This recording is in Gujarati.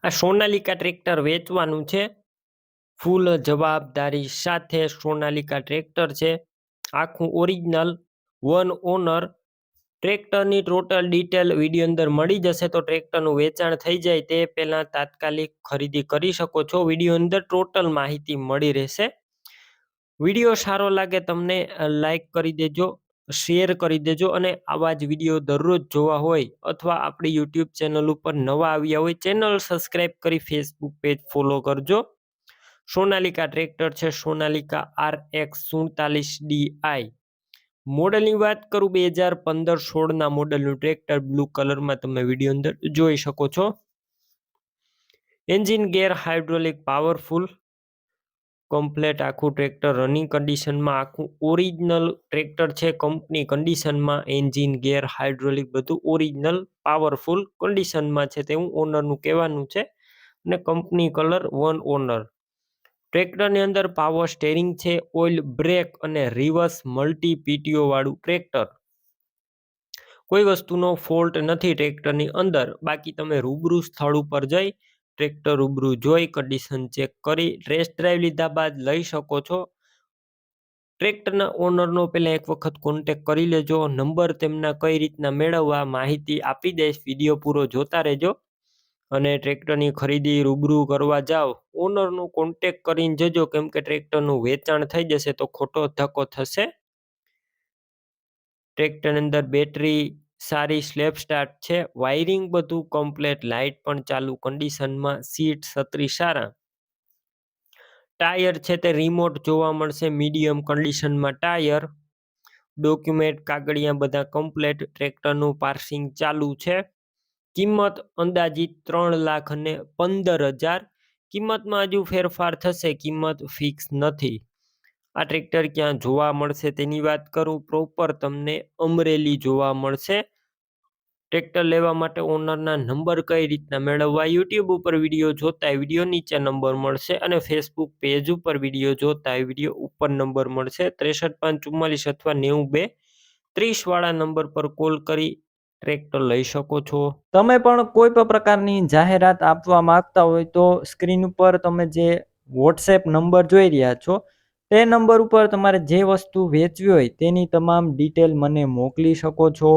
આ સોનાલિકા ટ્રેક્ટર વેચવાનું છે. ફૂલ જવાબદારી સાથે સોનાલિકા ટ્રેક્ટર છે. આખું ઓરિજિનલ, વન ઓનર. ટ્રેક્ટરની ટોટલ ડિટેલ વિડીયો અંદર મળી જશે. તો ટ્રેક્ટરનું વેચાણ થઈ જાય તે પહેલાં તાત્કાલિક ખરીદી કરી શકો છો. વિડીયો અંદર ટોટલ માહિતી મળી રહેશે. વિડીયો સારો લાગે તમને લાઈક કરી દેજો, શેર કરી દેજો, અને આવા જ વિડીયો દરરોજ જોવા હોય અથવા આપણી યુટ્યુબ ચેનલ ઉપર નવા આવ્યા હોય ચેનલ સબસ્ક્રાઈબ કરી ફેસબુક પેજ ફોલો કરજો. સોનાલિકા ટ્રેક્ટર છે, સોનાલિકા RX47DI. મોડલની વાત કરું 2015-16 મોડલનું ટ્રેક્ટર બ્લુ કલરમાં તમે વિડીયો અંદર જોઈ શકો છો. એન્જિન ગેર હાઇડ્રોલિક પાવરફુલ, કમ્પ્લેટ આખું ટ્રેક્ટર રનિંગ કન્ડિશનમાં, આખું ઓરિજિનલ ટ્રેક્ટર છે. કંપની કન્ડિશનમાં એન્જિન ગેર હાઇડ્રોલિક બધું ઓરિજિનલ પાવરફુલ કન્ડિશનમાં છે તેવું ઓનરનું કહેવાનું છે. અને કંપની કલર, વન ઓનર. ટ્રેક્ટરની અંદર પાવર સ્ટેરિંગ છે, ઓઇલ બ્રેક અને રિવર્સ મલ્ટી પીટીઓ વાળું ટ્રેક્ટર. કોઈ વસ્તુનો ફોલ્ટ નથી ટ્રેક્ટરની અંદર. બાકી તમે રૂબરૂ સ્થળ ઉપર જઈ ટ્રેક્ટર રૂબરૂ જોઈ કન્ડિશન ચેક કરી ટેસ્ટ ડ્રાઈવ લીધા બાદ લઈ શકો છો. ટ્રેક્ટરના ઓનરનો પહેલા એક વખત કોન્ટેક કરી લેજો. નંબર તેમના કઈ રીતના મેળવવા માહિતી આપી દઈશ, વિડીયો પૂરો જોતા રહેજો. અને ટ્રેક્ટરની ખરીદી રૂબરૂ કરવા જાઓ ઓનરનો કોન્ટેક કરીને જજો, કેમ કે ટ્રેક્ટરનું વેચાણ થઈ જશે તો ખોટો ધક્કો થશે. ટ્રેક્ટરની અંદર બેટરી સારી સ્લેપ સ્ટાર્ટ છે, વાયરિંગ બધું કમ્પ્લેટ, લાઇટ પણ ચાલુ કન્ડિશનમાં, સીટ છત્રી સારા. ટાયર છે તે રિમોટ જોવા મળશે, મીડિયમ કન્ડિશનમાં ટાયર. ડોક્યુમેન્ટ કાગળિયા બધા કમ્પ્લેટ. ટ્રેક્ટરનું પાર્સિંગ ચાલુ છે. કિંમત અંદાજિત 3,15,000. કિંમતમાં હજુ ફેરફાર થશે, કિંમત ફિક્સ નથી. આ ટ્રેક્ટર ક્યાં જોવા મળશે તેની વાત કરું, પ્રોપર તમને અમરેલી જોવા મળશે. ટ્રેક્ટર લેવા માટે ઓનરના નંબર કઈ રીતના મેળવવા, યુટ્યુબ ઉપર વિડીયો જોતા વિડીયો નીચે નંબર મળશે, અને ફેસબુક પેજ ઉપર વિડીયો જોતા વિડીયો ઉપર નંબર મળશે. 63 544 અથવા 92 30 વાળા નંબર પર કોલ કરી ટ્રેક્ટર લઈ શકો છો. તમે પણ કોઈ પણ પ્રકારની જાહેરાત આપવા માંગતા હોય તો સ્ક્રીન ઉપર તમે જે વોટ્સએપ નંબર જોઈ રહ્યા છો તે નંબર ઉપર તમારે જે વસ્તુ વેચવી હોય તેની તમામ ડિટેલ મને મોકલી શકો છો.